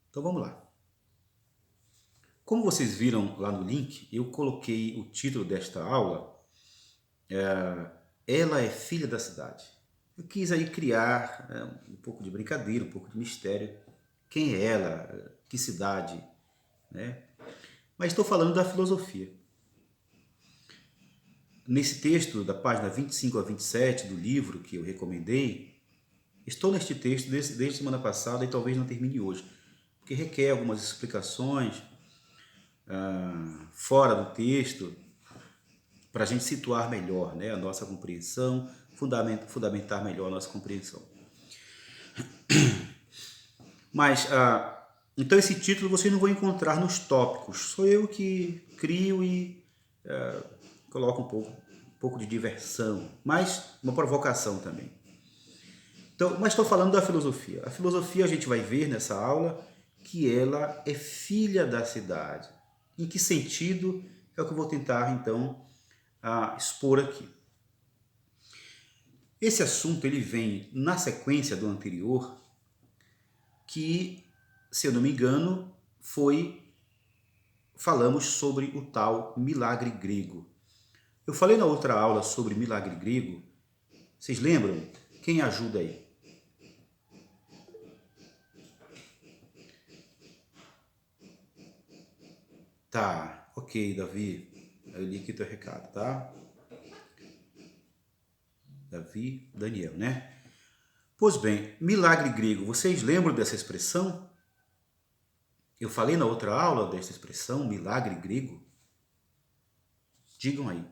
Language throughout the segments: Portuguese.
Então vamos lá. Como vocês viram lá no link, eu coloquei o título desta aula, Ela é Filha da Cidade. Eu quis aí criar um pouco de brincadeira, um pouco de mistério. Quem é ela? Que cidade? Né? Mas estou falando da filosofia. Nesse texto, da página 25 a 27 do livro que eu recomendei, estou neste texto desde semana passada e talvez não termine hoje, porque requer algumas explicações fora do texto para a gente situar melhor, né, a nossa compreensão, fundamentar melhor a nossa compreensão. Mas, então esse título vocês não vão encontrar nos tópicos, sou eu que crio e coloco um pouco de diversão, mas uma provocação também. Então, mas estou falando da filosofia. A filosofia a gente vai ver nessa aula que ela é filha da cidade. Em que sentido é o que eu vou tentar então expor aqui. Esse assunto ele vem na sequência do anterior, que, se eu não me engano, falamos sobre o tal milagre grego. Eu falei na outra aula sobre milagre grego. Vocês lembram? Quem ajuda aí? Tá, ok, Davi. Eu li aqui teu recado, tá? Davi, Daniel, né? Pois bem, milagre grego. Vocês lembram dessa expressão? Eu falei na outra aula dessa expressão, milagre grego. Digam aí.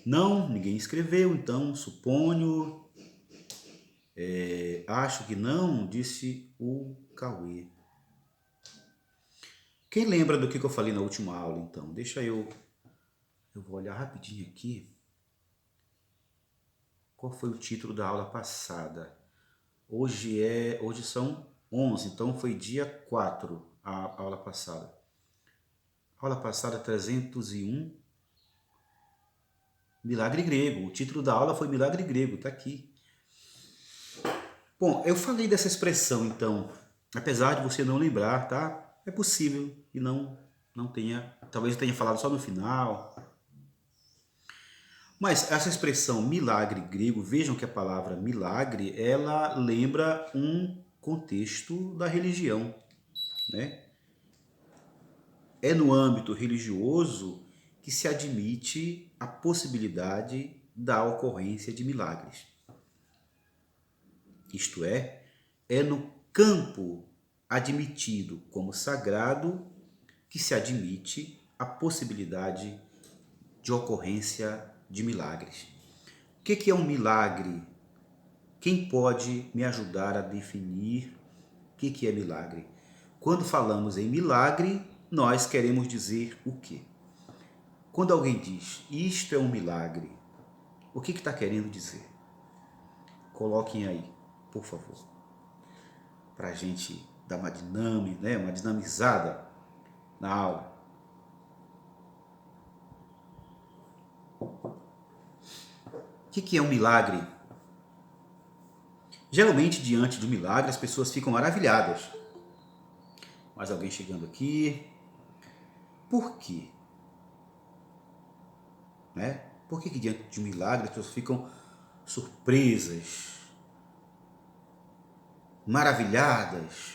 Não, ninguém escreveu, então suponho. Acho que não, disse o Cauê. Quem lembra do que eu falei na última aula, então? Deixa eu vou olhar rapidinho aqui. Qual foi o título da aula passada? Hoje são 11, então foi dia 4 a aula passada. Aula passada 301, milagre grego. O título da aula foi milagre grego, tá aqui. Bom, eu falei dessa expressão, então, apesar de você não lembrar, tá? É possível que não tenha, talvez eu tenha falado só no final. Mas essa expressão milagre grego, vejam que a palavra milagre, ela lembra um contexto da religião, né? É no âmbito religioso que se admite a possibilidade da ocorrência de milagres. Isto é no campo admitido como sagrado que se admite a possibilidade de ocorrência de milagres. O que é um milagre? Quem pode me ajudar a definir o que é milagre? Quando falamos em milagre, nós queremos dizer o quê? Quando alguém diz, isto é um milagre, o que está querendo dizer? Coloquem aí, por favor, para a gente dar uma dinâmica, né? Uma dinamizada na aula. O que é um milagre? Geralmente, diante do milagre, as pessoas ficam maravilhadas. Mais alguém chegando aqui. Por quê? Né? Por que diante de um milagre as pessoas ficam surpresas, maravilhadas,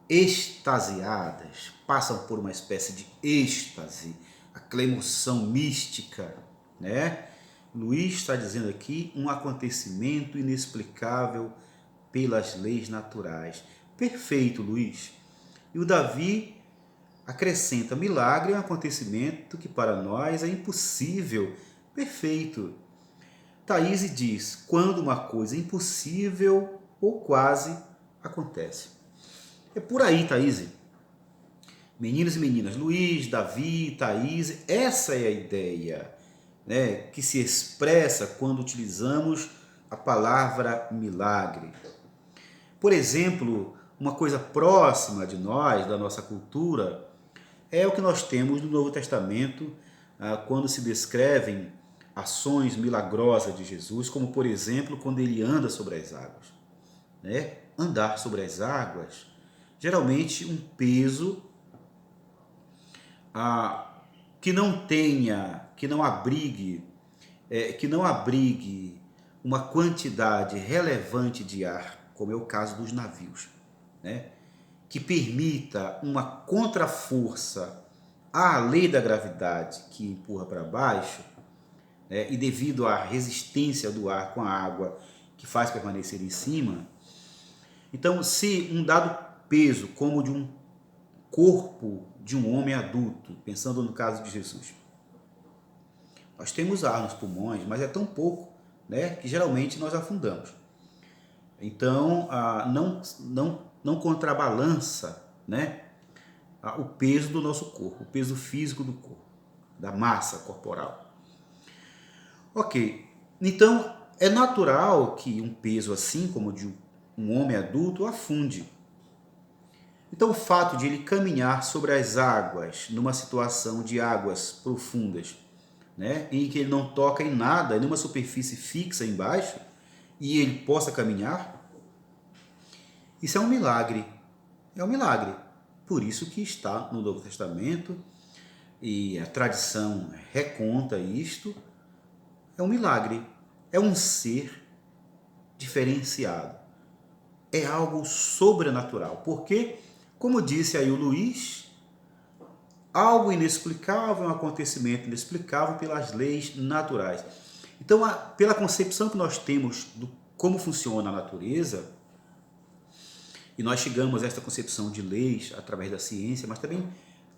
extasiadas, passam por uma espécie de êxtase, aquela emoção mística, né? Luiz está dizendo aqui um acontecimento inexplicável pelas leis naturais. Perfeito, Luiz. E o Davi acrescenta, milagre é um acontecimento que para nós é impossível. Perfeito. Thaís diz, quando uma coisa impossível ou quase acontece. É por aí, Thaís. Meninos e meninas, Luiz, Davi, Thaís, essa é a ideia, né, que se expressa quando utilizamos a palavra milagre. Por exemplo, uma coisa próxima de nós, da nossa cultura, é o que nós temos no Novo Testamento, quando se descrevem ações milagrosas de Jesus, como por exemplo quando ele anda sobre as águas, né? Andar sobre as águas, geralmente um peso que não abrigue uma quantidade relevante de ar, como é o caso dos navios, né? Que permita uma contraforça à lei da gravidade que empurra para baixo, né? E devido à resistência do ar com a água que faz permanecer em cima. Então, se um dado peso, como de um corpo de um homem adulto, pensando no caso de Jesus, nós temos ar nos pulmões, mas é tão pouco, né, que geralmente nós afundamos. Então, não contrabalança, né, o peso do nosso corpo, o peso físico do corpo, da massa corporal. Ok, então é natural que um peso assim como o de um homem adulto afunde. Então o fato de ele caminhar sobre as águas, numa situação de águas profundas, né, em que ele não toca em nada, nenhuma superfície fixa embaixo, e ele possa caminhar, isso é um milagre. É um milagre. Por isso que está no Novo Testamento, e a tradição reconta isto, é um milagre. É um ser diferenciado. É algo sobrenatural. Porque, como disse aí o Luiz, algo inexplicável, um acontecimento inexplicável pelas leis naturais. Então, pela concepção que nós temos do como funciona a natureza, e nós chegamos a esta concepção de leis através da ciência, mas também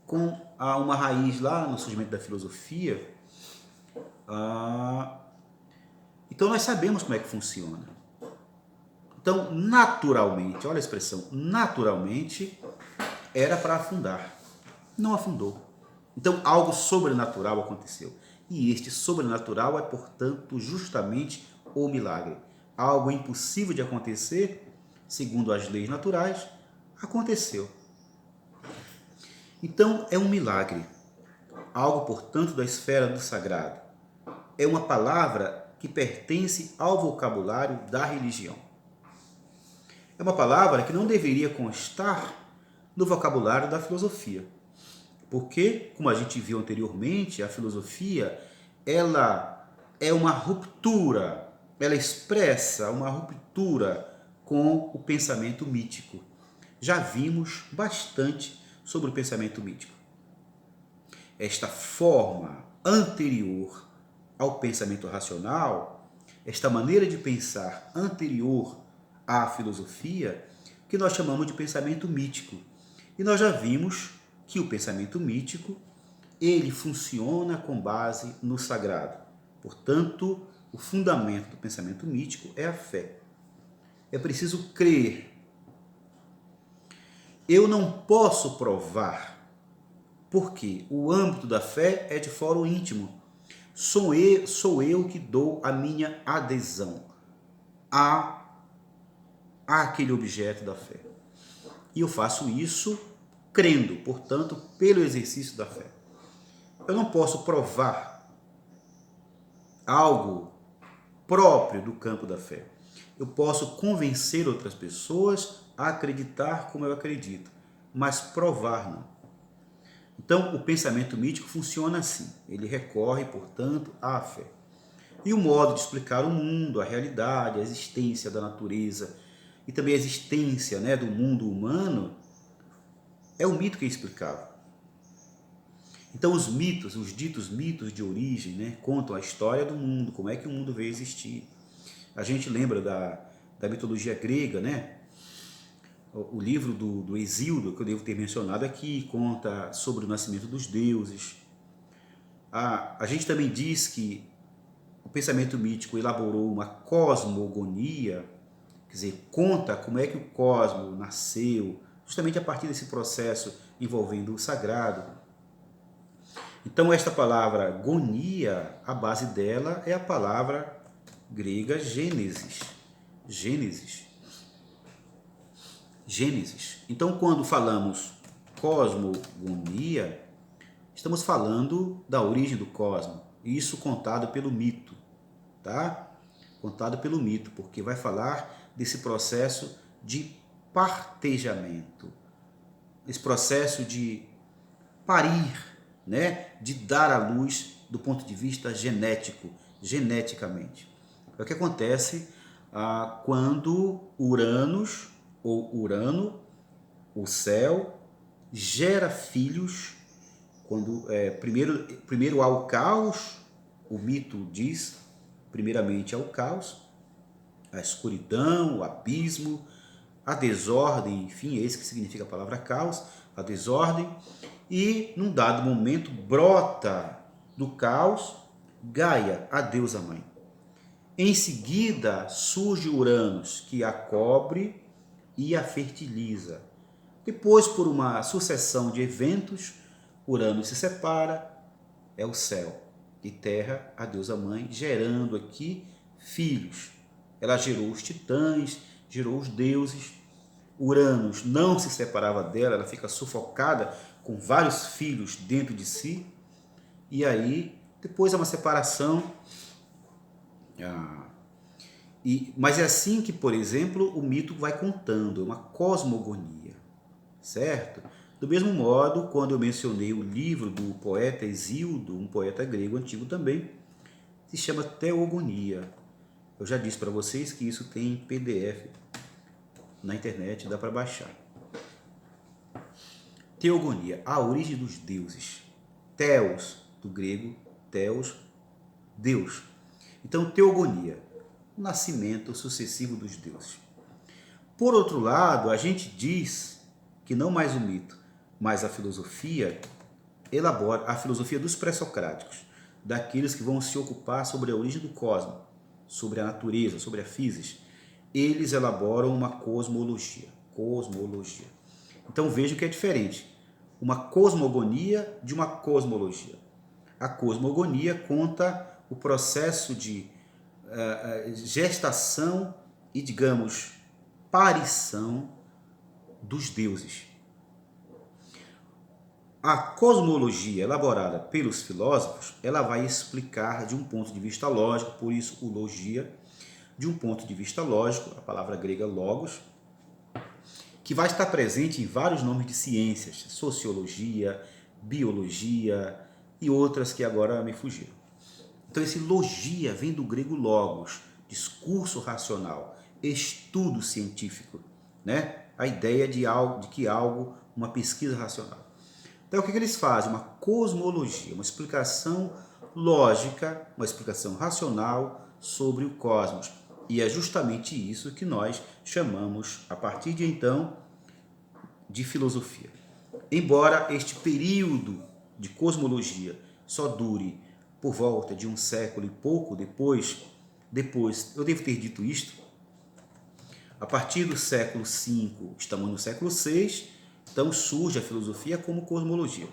com uma raiz lá no surgimento da filosofia, então nós sabemos como é que funciona. Então, naturalmente, olha a expressão, naturalmente era para afundar. Não afundou. Então, algo sobrenatural aconteceu. E este sobrenatural é, portanto, justamente o milagre. Algo impossível de acontecer, segundo as leis naturais, aconteceu. Então, é um milagre. Algo, portanto, da esfera do sagrado. É uma palavra que pertence ao vocabulário da religião. É uma palavra que não deveria constar no vocabulário da filosofia. Porque, como a gente viu anteriormente, a filosofia, ela é uma ruptura, ela expressa uma ruptura com o pensamento mítico. Já vimos bastante sobre o pensamento mítico. Esta forma anterior ao pensamento racional, esta maneira de pensar anterior à filosofia, que nós chamamos de pensamento mítico. E nós já vimos que o pensamento mítico, ele funciona com base no sagrado. Portanto, o fundamento do pensamento mítico é a fé. É preciso crer. Eu não posso provar, porque o âmbito da fé é de fórum íntimo. Sou eu que dou a minha adesão àquele objeto da fé. E eu faço isso crendo, portanto, pelo exercício da fé. Eu não posso provar algo próprio do campo da fé. Eu posso convencer outras pessoas a acreditar como eu acredito, mas provar não. Então, o pensamento mítico funciona assim. Ele recorre, portanto, à fé. E o modo de explicar o mundo, a realidade, a existência da natureza e também a existência, né, do mundo humano é o mito que é explicável. Então os mitos, os ditos mitos de origem, né, contam a história do mundo, como é que o mundo veio existir. A gente lembra da mitologia grega, né? O livro do Hesíodo, que eu devo ter mencionado aqui, conta sobre o nascimento dos deuses. A gente também diz que o pensamento mítico elaborou uma cosmogonia, quer dizer, conta como é que o cosmos nasceu, justamente a partir desse processo envolvendo o sagrado. Então esta palavra gonia, a base dela é a palavra grega Gênesis. Gênesis. Então quando falamos cosmogonia, Estamos falando da origem do cosmos, isso contado pelo mito, tá? Contado pelo mito, porque vai falar desse processo de partejamento, esse processo de parir, né? De dar à luz do ponto de vista genético, geneticamente. É o que acontece quando Uranus, ou Urano, o céu, gera filhos, quando primeiro há o caos, o mito diz, primeiramente há o caos, a escuridão, o abismo, a desordem, enfim, é isso que significa a palavra caos, a desordem, e num dado momento brota do caos Gaia, a deusa mãe. Em seguida surge Uranus, que a cobre e a fertiliza. Depois, por uma sucessão de eventos, Uranus se separa, é o céu, e Terra, a deusa mãe, gerando aqui filhos. Ela gerou os titãs, gerou os deuses. Uranus não se separava dela, ela fica sufocada com vários filhos dentro de si. E aí, depois é uma separação. Mas é assim que, por exemplo, o mito vai contando, é uma cosmogonia, certo? Do mesmo modo, quando eu mencionei o livro do poeta Hesíodo, um poeta grego antigo também, se chama Teogonia. Eu já disse para vocês que isso tem em PDF na internet, dá para baixar. Teogonia, a origem dos deuses. Theos, do grego, Theos, Deus. Então, teogonia, o nascimento sucessivo dos deuses. Por outro lado, a gente diz que não mais o mito, mas a filosofia elabora a filosofia dos pré-socráticos, daqueles que vão se ocupar sobre a origem do cosmos, sobre a natureza, sobre a física. Eles elaboram uma cosmologia. Cosmologia. Então vejam que é diferente. Uma cosmogonia de uma cosmologia. A cosmogonia conta o processo de gestação e, digamos, parição dos deuses. A cosmologia elaborada pelos filósofos, ela vai explicar de um ponto de vista lógico, por isso o logia, de um ponto de vista lógico, a palavra grega logos, que vai estar presente em vários nomes de ciências, sociologia, biologia e outras que agora me fugiram. Então esse logia vem do grego logos, discurso racional, estudo científico, né? A ideia de que algo, uma pesquisa racional. Então o que eles fazem? Uma cosmologia, uma explicação lógica, uma explicação racional sobre o cosmos. E é justamente isso que nós chamamos, a partir de então, de filosofia. Embora este período de cosmologia só dure por volta de um século e pouco depois, eu devo ter dito isto, a partir do século V, estamos no século VI, então surge a filosofia como cosmologia,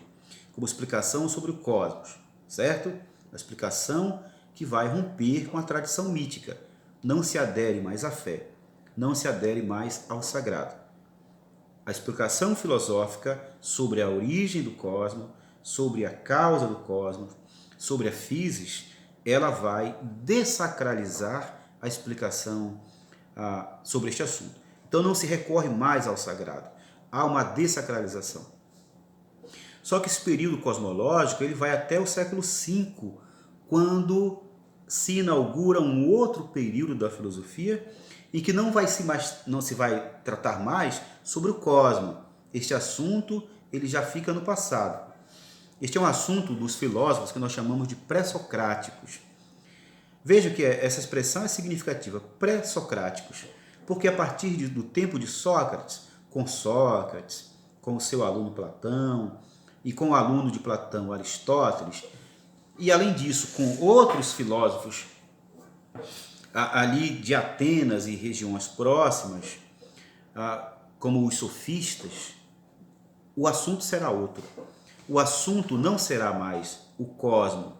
como explicação sobre o cosmos, certo? Uma explicação que vai romper com a tradição mítica, não se adere mais à fé, não se adere mais ao sagrado. A explicação filosófica sobre a origem do cosmos, sobre a causa do cosmos, sobre a física, ela vai dessacralizar a explicação sobre este assunto. Então não se recorre mais ao sagrado, há uma dessacralização. Só que esse período cosmológico ele vai até o século V, quando se inaugura um outro período da filosofia em que não se vai tratar mais sobre o cosmos. Este assunto ele já fica no passado. Este é um assunto dos filósofos que nós chamamos de pré-socráticos. Veja que essa expressão é significativa, pré-socráticos, porque a partir do tempo de Sócrates, com o seu aluno Platão e com o aluno de Platão, Aristóteles, e além disso com outros filósofos ali de Atenas e regiões próximas, como os sofistas, o assunto será outro. O assunto não será mais o cosmos,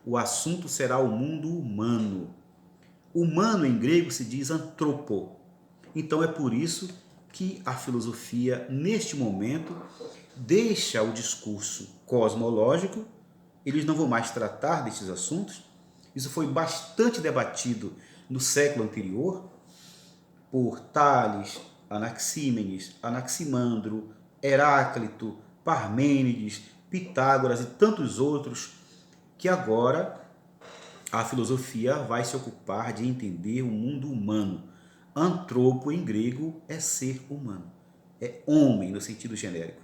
o assunto será o mundo humano. Humano em grego se diz antropo. Então é por isso que a filosofia, neste momento, deixa o discurso cosmológico, eles não vão mais tratar desses assuntos. Isso foi bastante debatido no século anterior por Tales, Anaxímenes, Anaximandro, Heráclito, Parmênides, Pitágoras e tantos outros, que agora a filosofia vai se ocupar de entender o mundo humano. Antropo em grego é ser humano, é homem no sentido genérico,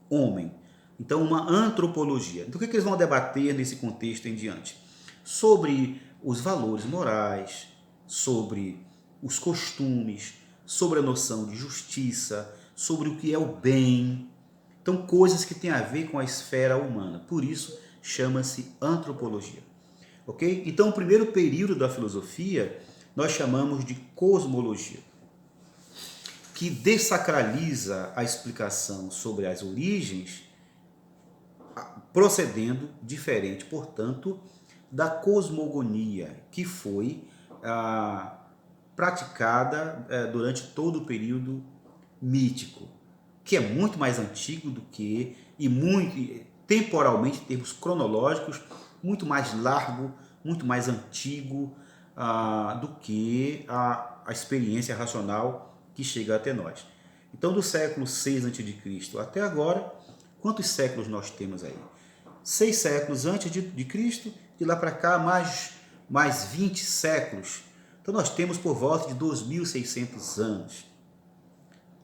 homem. Então, uma antropologia. Então, o que eles vão debater nesse contexto em diante? Sobre os valores morais, sobre os costumes, sobre a noção de justiça, sobre o que é o bem. Então, coisas que têm a ver com a esfera humana. Por isso, chama-se antropologia. Ok? Então, o primeiro período da filosofia nós chamamos de cosmologia, que dessacraliza a explicação sobre as origens, procedendo diferente, portanto, da cosmogonia, que foi praticada durante todo o período mítico, que é muito mais antigo do que, e muito temporalmente, em termos cronológicos, muito mais largo, muito mais antigo do que a experiência racional que chega até nós. Então, do século 6 a.C. até agora, quantos séculos nós temos aí? 6 séculos antes de Cristo, de lá para cá mais 20 séculos. Então nós temos por volta de 2.600 anos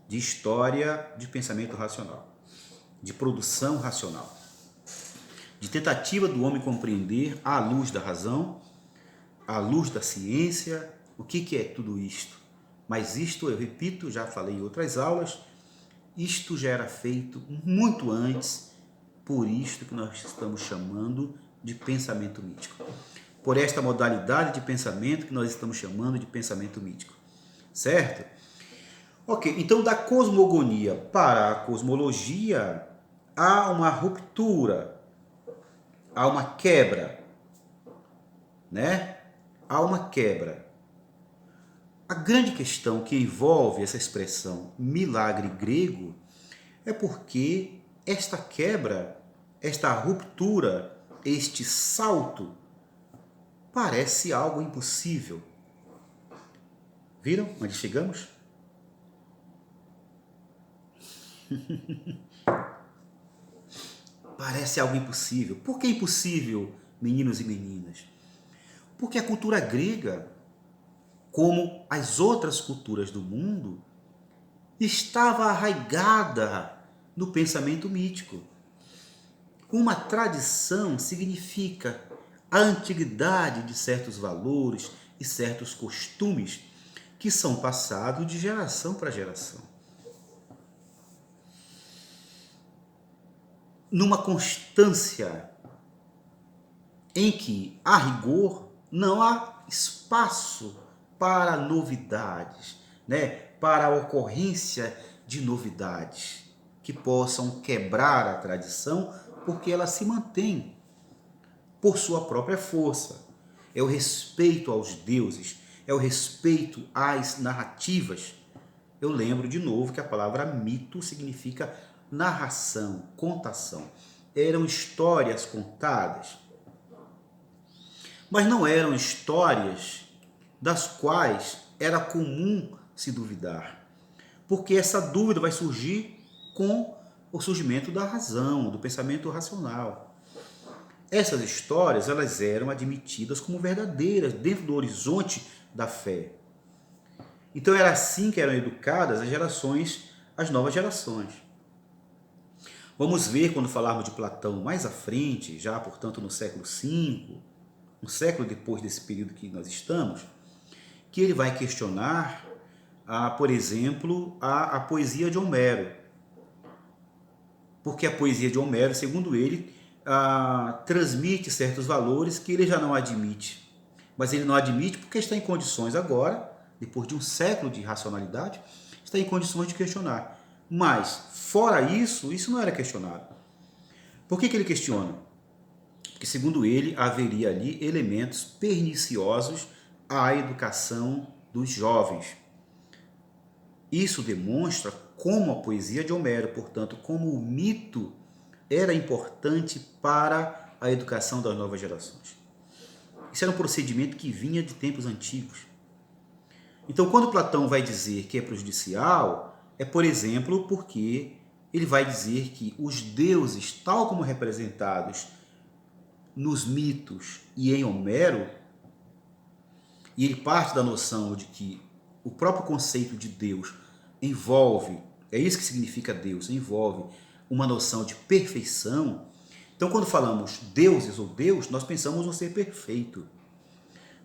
de história de pensamento racional, de produção racional, de tentativa do homem compreender à luz da razão, à luz da ciência, o que é tudo isto. Mas isto, eu repito, já falei em outras aulas, isto já era feito muito antes, por isto que nós estamos chamando de pensamento mítico. Por esta modalidade de pensamento que nós estamos chamando de pensamento mítico. Certo? Ok, então da cosmogonia para a cosmologia há uma ruptura, há uma quebra, né? Há uma quebra. A grande questão que envolve essa expressão milagre grego é porque esta quebra, esta ruptura, este salto, parece algo impossível. Viram onde chegamos? Parece algo impossível. Por que impossível, meninos e meninas? Porque a cultura grega, como as outras culturas do mundo, estava arraigada no pensamento mítico. Uma tradição significa a antiguidade de certos valores e certos costumes que são passados de geração para geração. Numa constância em que, a rigor, não há espaço para novidades, né? Para a ocorrência de novidades que possam quebrar a tradição, porque ela se mantém por sua própria força. É o respeito aos deuses, é o respeito às narrativas. Eu lembro de novo que a palavra mito significa narração, contação. Eram histórias contadas, mas não eram histórias das quais era comum se duvidar, porque essa dúvida vai surgir com o surgimento da razão, do pensamento racional. Essas histórias, elas eram admitidas como verdadeiras dentro do horizonte da fé. Então era assim que eram educadas as novas gerações. Vamos ver quando falarmos de Platão mais à frente, já portanto no século V, um século depois desse período que nós estamos, que ele vai questionar, por exemplo, a poesia de Homero. Porque a poesia de Homero, segundo ele, transmite certos valores que ele já não admite. Mas ele não admite porque está em condições agora, depois de um século de racionalidade, está em condições de questionar. Mas, fora isso, isso não era questionado. Por que ele questiona? Porque, segundo ele, haveria ali elementos perniciosos à educação dos jovens. Isso demonstra como a poesia de Homero, portanto, como o mito era importante para a educação das novas gerações. Isso era um procedimento que vinha de tempos antigos. Então, quando Platão vai dizer que é prejudicial, é, por exemplo, porque ele vai dizer que os deuses, tal como representados nos mitos e em Homero, e ele parte da noção de que o próprio conceito de Deus envolve, é isso que significa Deus, envolve uma noção de perfeição. Então, quando falamos deuses ou Deus, nós pensamos no ser perfeito.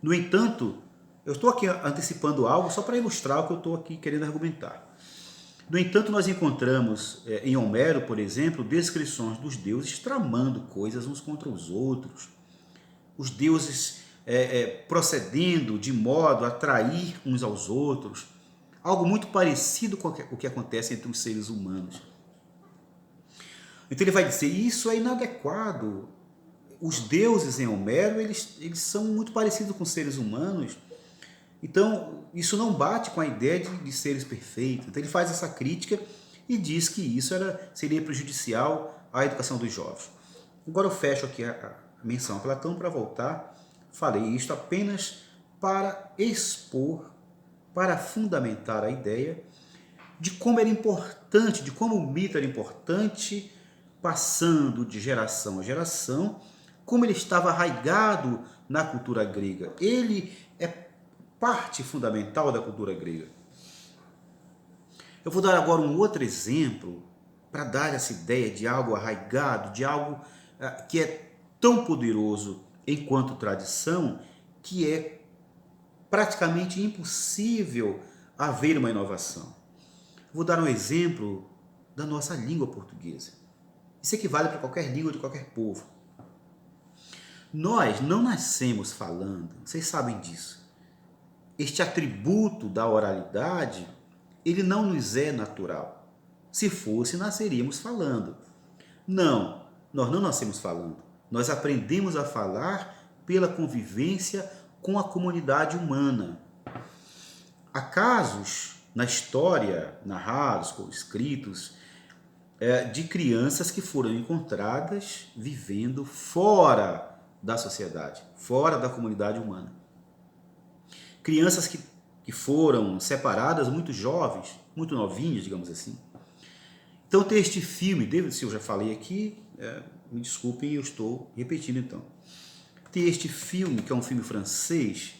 No entanto, eu estou aqui antecipando algo só para ilustrar o que eu estou aqui querendo argumentar. No entanto, nós encontramos em Homero, por exemplo, descrições dos deuses tramando coisas uns contra os outros. Os deuses procedendo de modo a atrair uns aos outros. Algo muito parecido com o que acontece entre os seres humanos. Então ele vai dizer, isso é inadequado. Os deuses em Homero, eles são muito parecidos com os seres humanos. Então, isso não bate com a ideia de seres perfeitos. Então ele faz essa crítica e diz que isso seria prejudicial à educação dos jovens. Agora eu fecho aqui a menção a Platão para voltar. Falei isto apenas para expor, para fundamentar a ideia de como era importante, de como o mito era importante, passando de geração a geração, como ele estava arraigado na cultura grega. Ele é parte fundamental da cultura grega. Eu vou dar agora um outro exemplo para dar essa ideia de algo arraigado, de algo que é tão poderoso enquanto tradição, que é praticamente impossível haver uma inovação. Vou dar um exemplo da nossa língua portuguesa. Isso equivale para qualquer língua de qualquer povo. Nós não nascemos falando, vocês sabem disso. Este atributo da oralidade, ele não nos é natural. Se fosse, nasceríamos falando. Não, nós não nascemos falando. Nós aprendemos a falar pela convivência com a comunidade humana. Há casos na história, narrados, escritos, de crianças que foram encontradas vivendo fora da sociedade, fora da comunidade humana. Crianças que foram separadas muito jovens, muito novinhas, digamos assim. Então tem este filme, se eu já falei aqui, me desculpem, eu estou repetindo então. Tem este filme, que é um filme francês,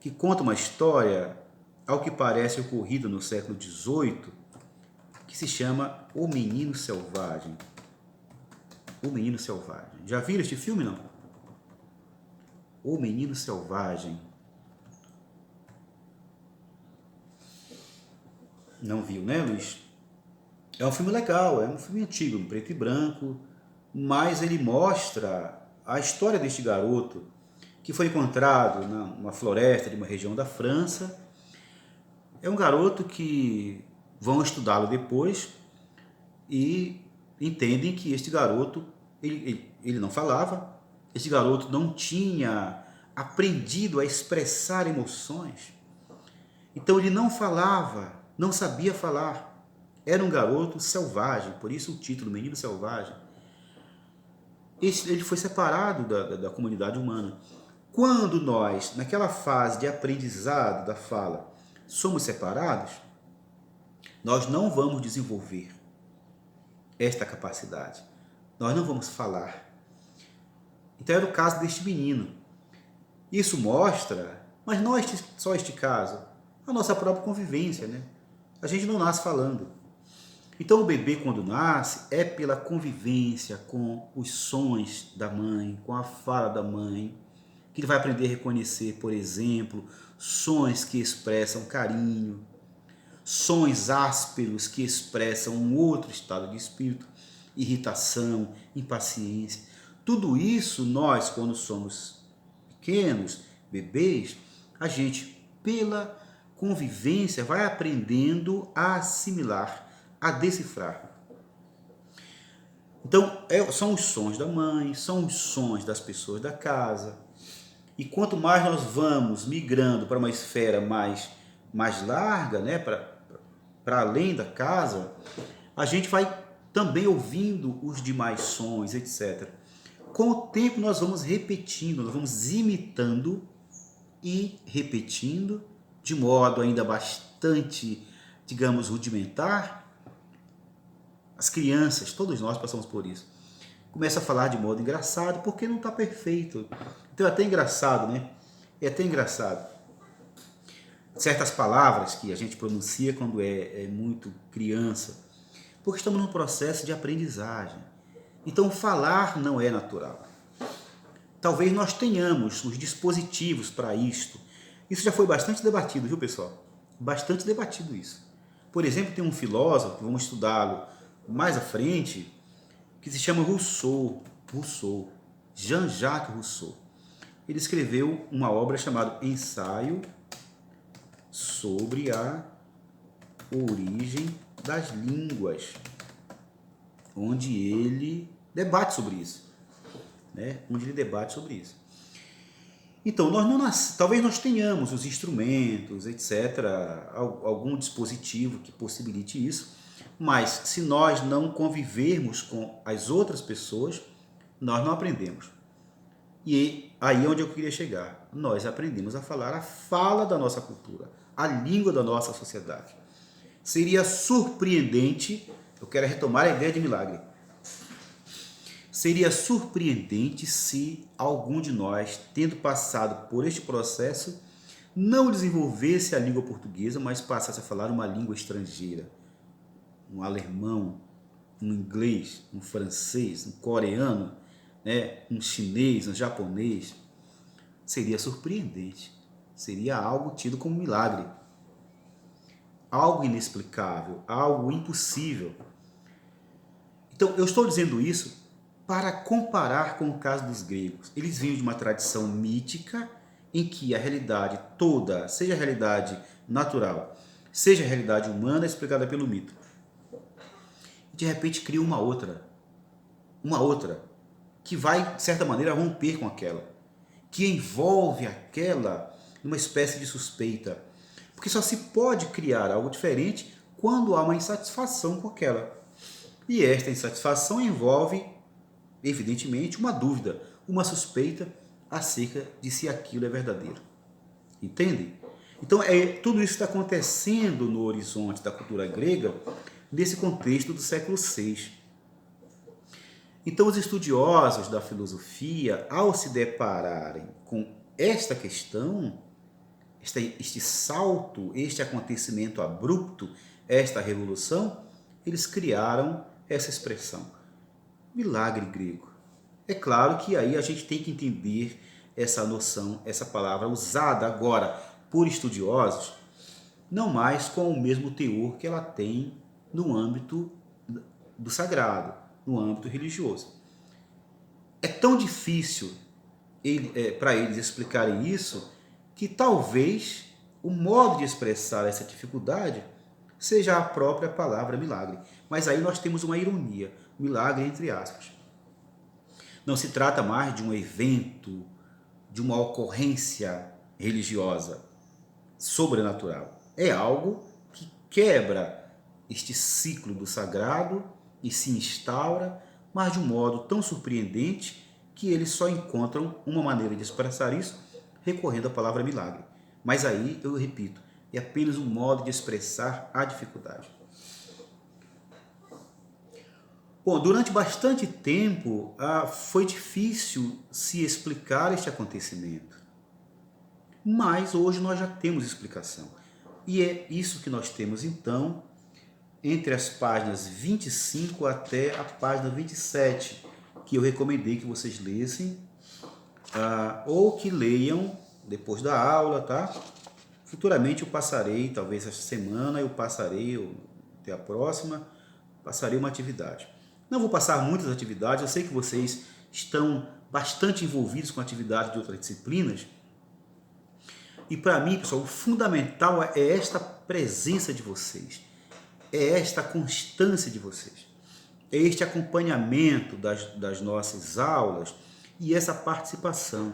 que conta uma história, ao que parece ocorrida no século XVIII, que se chama O Menino Selvagem. O Menino Selvagem. Já viram este filme, não? O Menino Selvagem. Não viu, né, Luiz? É um filme legal, é um filme antigo, em preto e branco, mas ele mostra a história deste garoto que foi encontrado numa floresta de uma região da França. É um garoto que vão estudá-lo depois e entendem que este garoto, ele não falava, este garoto não tinha aprendido a expressar emoções. Então ele não falava, não sabia falar. Era um garoto selvagem, por isso o título, Menino Selvagem. Ele foi separado da comunidade humana. Quando nós, naquela fase de aprendizado da fala, somos separados, nós não vamos desenvolver esta capacidade. Nós não vamos falar. Então era o caso deste menino. Isso mostra, mas não só este caso, a nossa própria convivência, né? A gente não nasce falando. Então o bebê, quando nasce, é pela convivência com os sons da mãe, com a fala da mãe, que ele vai aprender a reconhecer, por exemplo, sons que expressam carinho, sons ásperos que expressam um outro estado de espírito, irritação, impaciência. Tudo isso nós, quando somos pequenos, bebês, a gente, pela convivência, vai aprendendo a assimilar, a decifrar. Então, são os sons da mãe, são os sons das pessoas da casa. E quanto mais nós vamos migrando para uma esfera mais larga, né, para para além da casa, a gente vai também ouvindo os demais sons, etc. Com o tempo nós vamos repetindo, nós vamos imitando e repetindo de modo ainda bastante, digamos, rudimentar. As crianças, todos nós passamos por isso. Começa a falar de modo engraçado porque não está perfeito. Então é até engraçado, né? É até engraçado. Certas palavras que a gente pronuncia quando é muito criança, porque estamos num processo de aprendizagem. Então falar não é natural. Talvez nós tenhamos os dispositivos para isto. Isso já foi bastante debatido, viu, pessoal? Bastante debatido isso. Por exemplo, tem um filósofo, vamos estudá-lo mais à frente, que se chama Rousseau, Jean-Jacques Rousseau. Ele escreveu uma obra chamada Ensaio sobre a origem das línguas, onde ele debate sobre isso. Então, talvez nós tenhamos os instrumentos, etc., algum dispositivo que possibilite isso, mas se nós não convivermos com as outras pessoas, nós não aprendemos. E aí é onde eu queria chegar. Nós aprendemos a falar a fala da nossa cultura, a língua da nossa sociedade. Seria surpreendente, eu quero retomar a ideia de milagre, seria surpreendente se algum de nós, tendo passado por este processo, não desenvolvesse a língua portuguesa, mas passasse a falar uma língua estrangeira. Um alemão, um inglês, um francês, um coreano, né? Um chinês, um japonês. Seria surpreendente. Seria algo tido como milagre. Algo inexplicável, algo impossível. Então, eu estou dizendo isso para comparar com o caso dos gregos. Eles vinham de uma tradição mítica em que a realidade toda, seja a realidade natural, seja a realidade humana, é explicada pelo mito. De repente cria uma outra, que vai, de certa maneira, romper com aquela, que envolve aquela numa espécie de suspeita. Porque só se pode criar algo diferente quando há uma insatisfação com aquela. E esta insatisfação envolve, evidentemente, uma dúvida, uma suspeita acerca de se aquilo é verdadeiro. Entende? Então, tudo isso está acontecendo no horizonte da cultura grega, nesse contexto do século VI. Então, os estudiosos da filosofia, ao se depararem com esta questão, este salto, este acontecimento abrupto, esta revolução, eles criaram essa expressão, milagre grego. É claro que aí a gente tem que entender essa noção, essa palavra usada agora por estudiosos, não mais com o mesmo teor que ela tem no âmbito do sagrado, no âmbito religioso. É tão difícil para eles explicarem isso que talvez o modo de expressar essa dificuldade seja a própria palavra milagre. Mas aí nós temos uma ironia, milagre entre aspas. Não se trata mais de um evento, de uma ocorrência religiosa, sobrenatural. É algo que quebra este ciclo do sagrado e se instaura, mas de um modo tão surpreendente que eles só encontram uma maneira de expressar isso recorrendo à palavra milagre. Mas aí, eu repito, é apenas um modo de expressar a dificuldade. Bom, durante bastante tempo foi difícil se explicar este acontecimento. Mas hoje nós já temos explicação. E é isso que nós temos então entre as páginas 25 até a página 27, que eu recomendei que vocês lessem, ou que leiam depois da aula, tá? Futuramente eu passarei, talvez esta semana eu passarei, até a próxima, passarei uma atividade. Não vou passar muitas atividades, eu sei que vocês estão bastante envolvidos com atividades de outras disciplinas. E para mim, pessoal, o fundamental é esta presença de vocês, é esta constância de vocês, é este acompanhamento das nossas aulas e essa participação.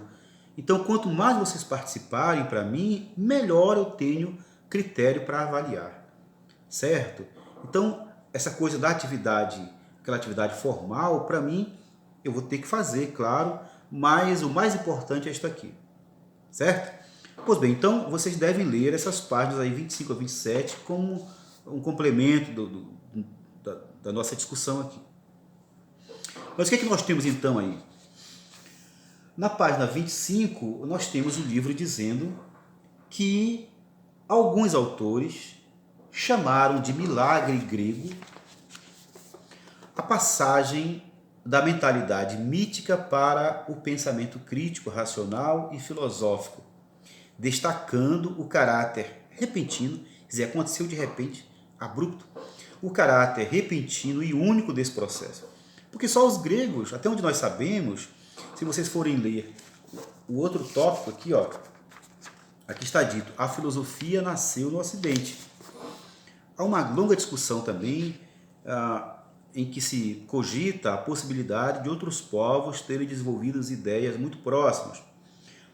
Então, quanto mais vocês participarem, para mim, melhor eu tenho critério para avaliar. certo? Então, essa coisa da atividade, aquela atividade formal, para mim, eu vou ter que fazer, claro, mas o mais importante é isto aqui, certo? Pois bem, então vocês devem ler essas páginas aí 25 a 27 como um complemento da nossa discussão aqui. Mas o que é que nós temos então aí? Na página 25, nós temos o livro dizendo que alguns autores chamaram de milagre grego a passagem da mentalidade mítica para o pensamento crítico, racional e filosófico, destacando o caráter repentino, quer dizer, aconteceu de repente, abrupto, o caráter repentino e único desse processo. Porque só os gregos, até onde nós sabemos, se vocês forem ler o outro tópico aqui, ó, aqui está dito, a filosofia nasceu no Ocidente. Há uma longa discussão também em que se cogita a possibilidade de outros povos terem desenvolvido ideias muito próximas.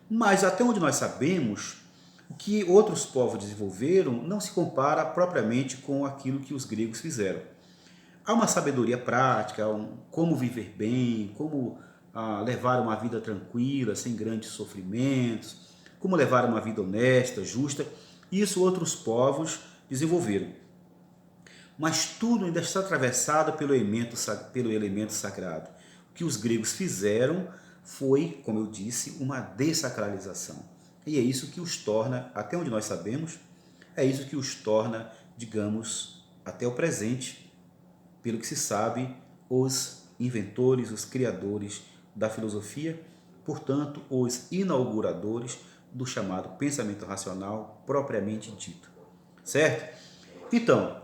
Mas até onde nós sabemos, o que outros povos desenvolveram não se compara propriamente com aquilo que os gregos fizeram. Há uma sabedoria prática, como viver bem, como levar uma vida tranquila, sem grandes sofrimentos, como levar uma vida honesta, justa. Isso outros povos desenvolveram. Mas tudo ainda está atravessado pelo elemento sagrado. O que os gregos fizeram foi, como eu disse, uma dessacralização. E é isso que os torna, até onde nós sabemos, é isso que os torna, digamos, até o presente, pelo que se sabe, os inventores, os criadores da filosofia, portanto, os inauguradores do chamado pensamento racional propriamente dito. Certo? Então,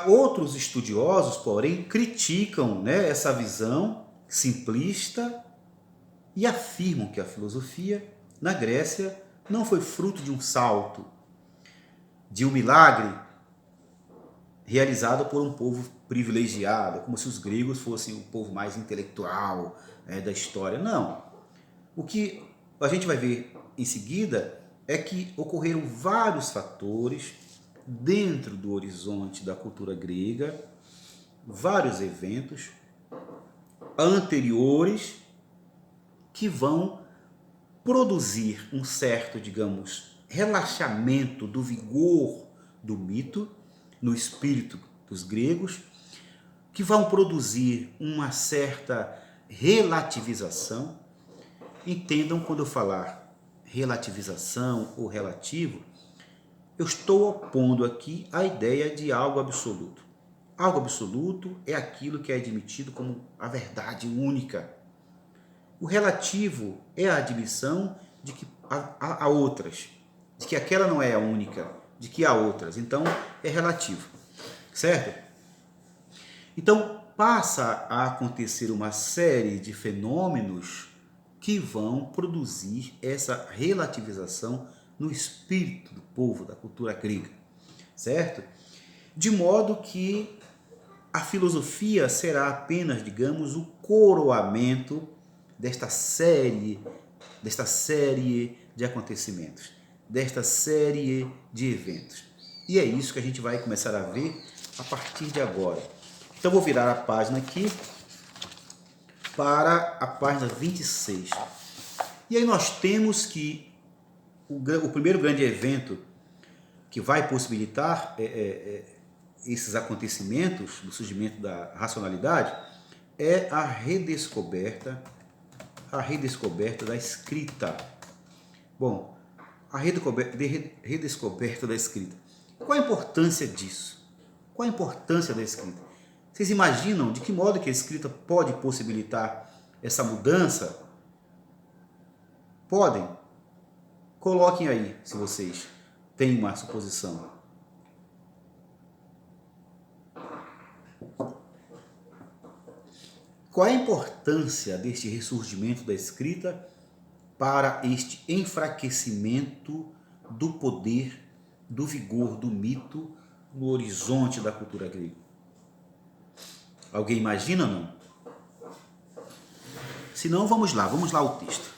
outros estudiosos, porém, criticam, né, essa visão simplista e afirmam que a filosofia na Grécia não foi fruto de um salto, de um milagre realizado por um povo privilegiado, como se os gregos fossem o povo mais intelectual da história. Não. O que a gente vai ver em seguida é que ocorreram vários fatores dentro do horizonte da cultura grega, vários eventos anteriores que vão produzir um certo, digamos, relaxamento do vigor do mito no espírito dos gregos, que vão produzir uma certa relativização. Entendam, quando eu falar relativização ou relativo, eu estou opondo aqui a ideia de algo absoluto. Algo absoluto é aquilo que é admitido como a verdade única. O relativo é a admissão de que há outras, de que aquela não é a única, de que há outras. Então, é relativo, certo? Então, passa a acontecer uma série de fenômenos que vão produzir essa relativização no espírito do povo, da cultura grega, certo? De modo que a filosofia será apenas, digamos, o coroamento desta série de acontecimentos, desta série de eventos. E é isso que a gente vai começar a ver a partir de agora. Então, vou virar a página aqui para a página 26. E aí nós temos que o primeiro grande evento que vai possibilitar esses acontecimentos do surgimento da racionalidade é a redescoberta da escrita. Bom, a redescoberta da escrita. Qual a importância disso? Qual a importância da escrita? Vocês imaginam de que modo que a escrita pode possibilitar essa mudança? Podem? Coloquem aí, se vocês têm uma suposição. Qual é a importância deste ressurgimento da escrita para este enfraquecimento do poder, do vigor, do mito no horizonte da cultura grega? Alguém imagina ou não? Se não, vamos lá o texto.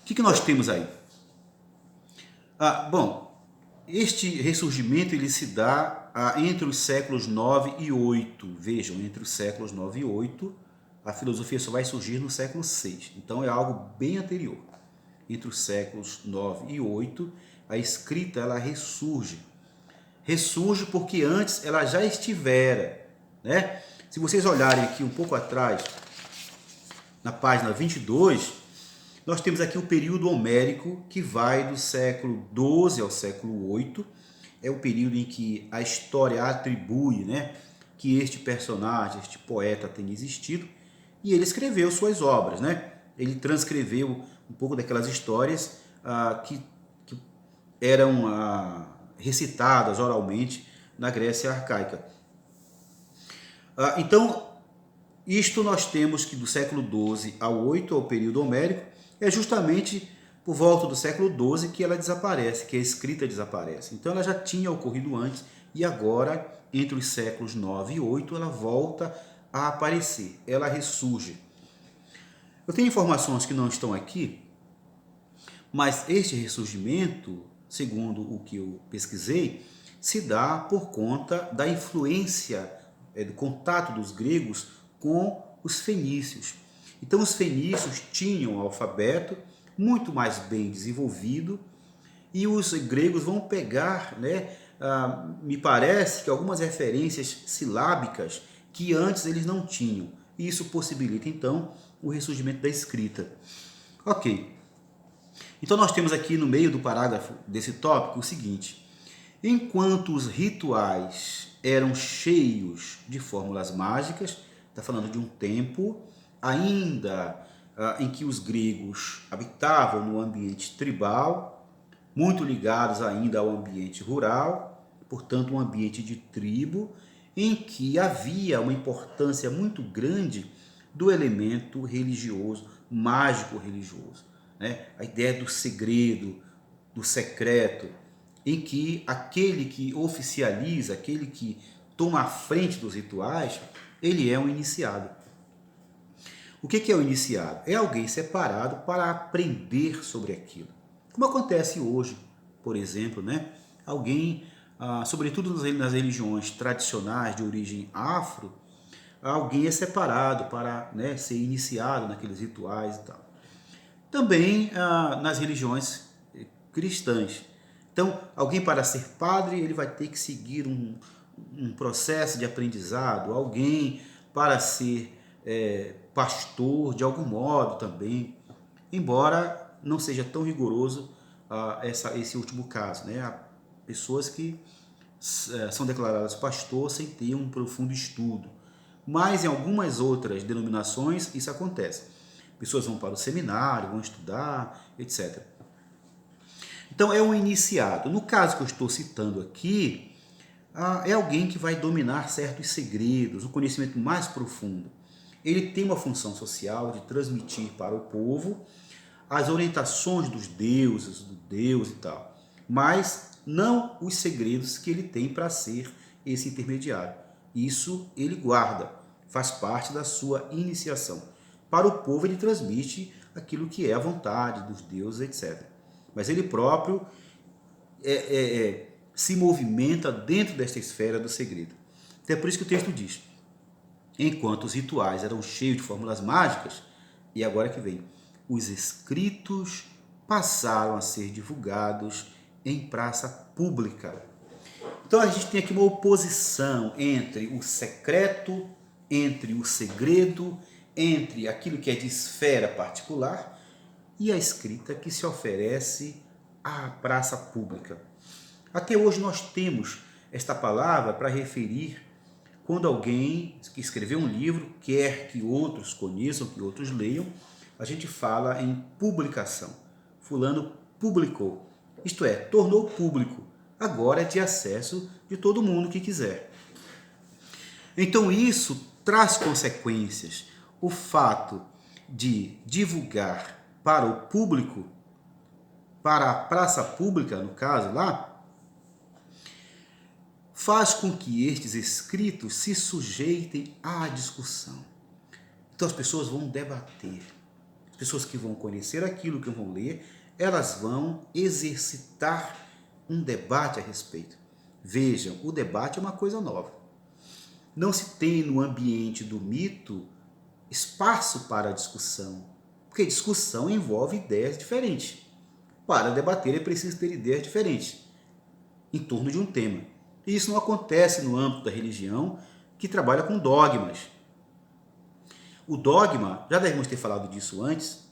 O que nós temos aí? Bom, Este ressurgimento ele se dá entre os séculos 9 e 8. Vejam, entre os séculos 9 e 8, a filosofia só vai surgir no século 6. Então é algo bem anterior. Entre os séculos 9 e 8, a escrita ela ressurge. Ressurge porque antes ela já estivera, né? Se vocês olharem aqui um pouco atrás, na página 22, nós temos aqui o período homérico que vai do século 12 ao século 8. É o período em que a história atribui, né, que este personagem, este poeta tenha existido, e ele escreveu suas obras, né? Ele transcreveu um pouco daquelas histórias que eram recitadas oralmente na Grécia arcaica. Então, isto nós temos que do século 12 ao 8, ao período homérico, é justamente por volta do século 12 que ela desaparece, que a escrita desaparece. Então ela já tinha ocorrido antes e agora, entre os séculos 9 e 8, ela volta a aparecer, ela ressurge. Eu tenho informações que não estão aqui, mas este ressurgimento, segundo o que eu pesquisei, se dá por conta da influência, do contato dos gregos com os fenícios. Então os fenícios tinham um alfabeto muito mais bem desenvolvido e os gregos vão pegar, né, me parece que algumas referências silábicas que antes eles não tinham. E isso possibilita então o ressurgimento da escrita. Ok. Então nós temos aqui no meio do parágrafo desse tópico o seguinte: enquanto os rituais eram cheios de fórmulas mágicas, está falando de um tempo ainda em que os gregos habitavam no ambiente tribal, muito ligados ainda ao ambiente rural, portanto um ambiente de tribo, em que havia uma importância muito grande do elemento religioso, mágico religioso, né? A ideia do segredo, do secreto, em que aquele que oficializa, aquele que toma a frente dos rituais, ele é um iniciado. O que é o iniciado? É alguém separado para aprender sobre aquilo. Como acontece hoje, por exemplo, né? Alguém, sobretudo nas religiões tradicionais de origem afro, alguém é separado para, né, ser iniciado naqueles rituais e tal. Também nas religiões cristãs. Então, alguém para ser padre, ele vai ter que seguir um processo de aprendizado. Alguém para ser pastor, de algum modo também, embora não seja tão rigoroso esse último caso, né? Há pessoas que são declaradas pastor sem ter um profundo estudo. Mas em algumas outras denominações isso acontece. Pessoas vão para o seminário, vão estudar, etc. Então é um iniciado. No caso que eu estou citando aqui, é alguém que vai dominar certos segredos, um conhecimento mais profundo. Ele tem uma função social de transmitir para o povo as orientações dos deuses, do Deus e tal, mas não os segredos que ele tem para ser esse intermediário. Isso ele guarda, faz parte da sua iniciação. Para o povo ele transmite aquilo que é a vontade dos deuses, etc. Mas ele próprio se movimenta dentro desta esfera do segredo. Então é por isso que o texto diz: enquanto os rituais eram cheios de fórmulas mágicas, e agora que vem, os escritos passaram a ser divulgados em praça pública. Então a gente tem aqui uma oposição entre o secreto, entre o segredo, entre aquilo que é de esfera particular e a escrita que se oferece à praça pública. Até hoje nós temos esta palavra para referir quando alguém que escreveu um livro quer que outros conheçam, que outros leiam, a gente fala em publicação. Fulano publicou, isto é, tornou público. Agora é de acesso de todo mundo que quiser. Então isso traz consequências. O fato de divulgar para o público, para a praça pública, no caso lá, faz com que estes escritos se sujeitem à discussão. Então as pessoas vão debater. As pessoas que vão conhecer aquilo que vão ler, elas vão exercitar um debate a respeito. Vejam, o debate é uma coisa nova. Não se tem no ambiente do mito espaço para a discussão, porque discussão envolve ideias diferentes. Para debater é preciso ter ideias diferentes em torno de um tema. E isso não acontece no âmbito da religião, que trabalha com dogmas. O dogma, já devemos ter falado disso antes,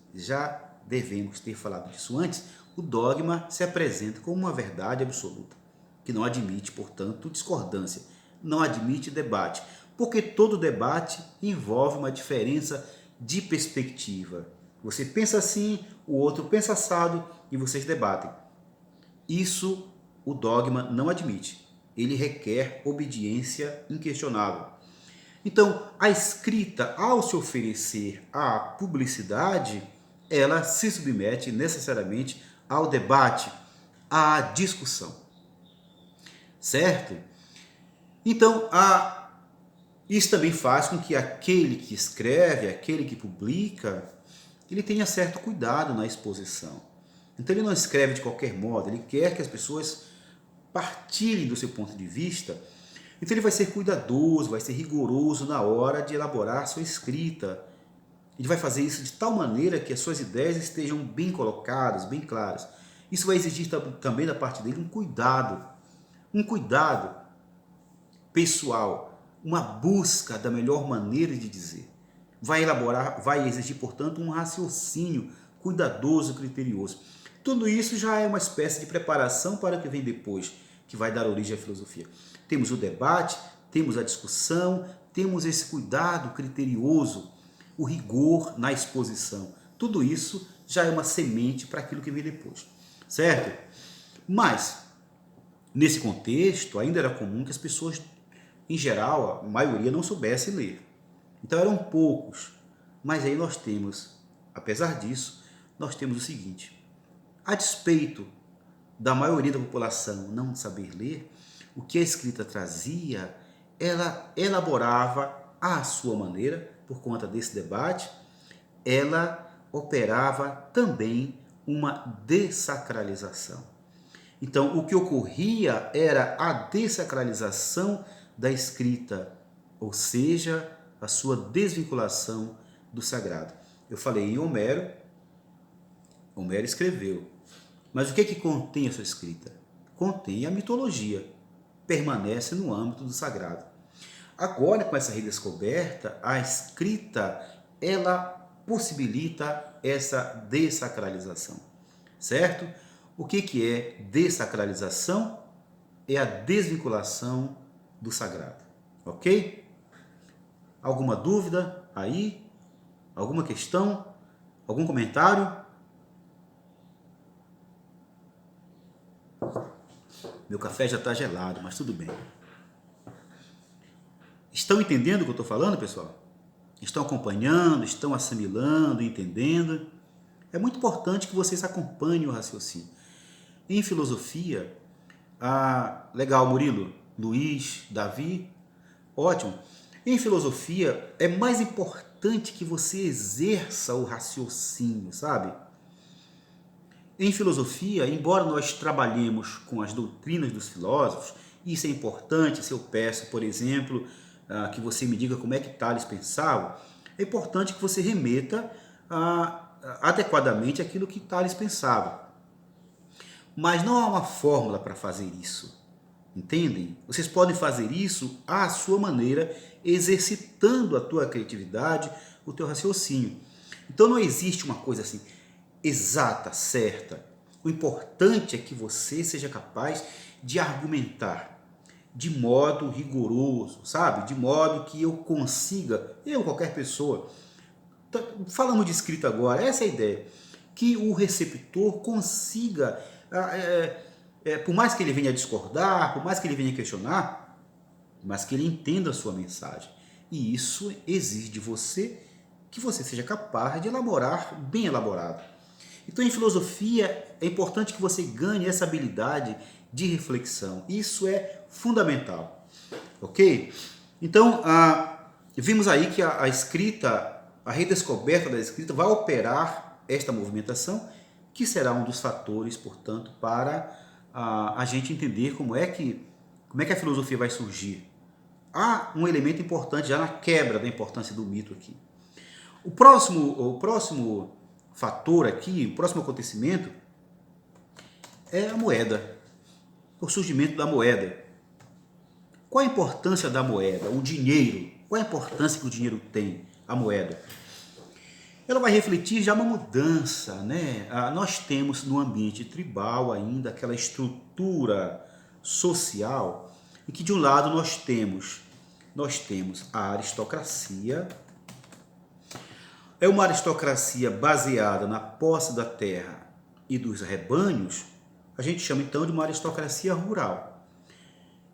o dogma se apresenta como uma verdade absoluta, que não admite, portanto, discordância, não admite debate, porque todo debate envolve uma diferença de perspectiva. Você pensa assim, o outro pensa assado e vocês debatem. Isso o dogma não admite. Ele requer obediência inquestionável. Então, a escrita, ao se oferecer à publicidade, ela se submete necessariamente ao debate, à discussão. Certo? Então, isso também faz com que aquele que escreve, aquele que publica, ele tenha certo cuidado na exposição. Então, ele não escreve de qualquer modo, ele quer que as pessoas partilhem do seu ponto de vista. Então, ele vai ser cuidadoso, vai ser rigoroso na hora de elaborar sua escrita. Ele vai fazer isso de tal maneira que as suas ideias estejam bem colocadas, bem claras. Isso vai exigir também da parte dele um cuidado pessoal, uma busca da melhor maneira de dizer. Vai exigir, portanto, um raciocínio cuidadoso, criterioso. Tudo isso já é uma espécie de preparação para o que vem depois, que vai dar origem à filosofia. Temos o debate, temos a discussão, temos esse cuidado criterioso, o rigor na exposição. Tudo isso já é uma semente para aquilo que vem depois, certo? Mas, nesse contexto, ainda era comum que as pessoas, em geral, a maioria não soubesse ler. Então eram poucos. Mas aí nós temos, apesar disso, nós temos o seguinte: a despeito da maioria da população não saber ler, o que a escrita trazia, ela elaborava à sua maneira, por conta desse debate, ela operava também uma dessacralização. Então, o que ocorria era a dessacralização da escrita, ou seja, a sua desvinculação do sagrado. Eu falei em Homero, Homero escreveu. Mas o que é que contém a sua escrita? Contém a mitologia, permanece no âmbito do sagrado. Agora, com essa redescoberta, a escrita, ela possibilita essa dessacralização, certo? O que é dessacralização? É a desvinculação do sagrado, ok? Alguma dúvida aí? Alguma questão? Algum comentário? Meu café já está gelado, mas tudo bem. Estão entendendo o que eu estou falando, pessoal? Estão acompanhando, estão assimilando, entendendo? É muito importante que vocês acompanhem o raciocínio. Em filosofia, legal, Murilo, Luiz, Davi, ótimo. Em filosofia, é mais importante que você exerça o raciocínio, sabe? Em filosofia, embora nós trabalhemos com as doutrinas dos filósofos, isso é importante. Se eu peço, por exemplo, que você me diga como é que Tales pensava, é importante que você remeta adequadamente aquilo que Tales pensava. Mas não há uma fórmula para fazer isso, entendem? Vocês podem fazer isso à sua maneira, exercitando a tua criatividade, o teu raciocínio. Então não existe uma coisa assim exata, certa. O importante é que você seja capaz de argumentar de modo rigoroso, sabe? De modo que eu consiga, qualquer pessoa, falamos de escrita agora, essa é a ideia, que o receptor consiga, por mais que ele venha discordar, por mais que ele venha questionar, mas que ele entenda a sua mensagem. E isso exige de você que você seja capaz de elaborar, bem elaborado. Então, em filosofia, é importante que você ganhe essa habilidade de reflexão. Isso é fundamental, ok? Então, vimos aí que a escrita, a redescoberta da escrita vai operar esta movimentação, que será um dos fatores, portanto, para a gente entender como é que a filosofia vai surgir. Há um elemento importante já na quebra da importância do mito aqui. O próximo fator aqui, o próximo acontecimento é a moeda, o surgimento da moeda. Qual a importância da moeda? O dinheiro. Qual a importância que o dinheiro tem, a moeda? Ela vai refletir já uma mudança, né? Nós temos no ambiente tribal ainda aquela estrutura social em que de um lado nós temos a aristocracia. É uma aristocracia baseada na posse da terra e dos rebanhos. A gente chama então de uma aristocracia rural.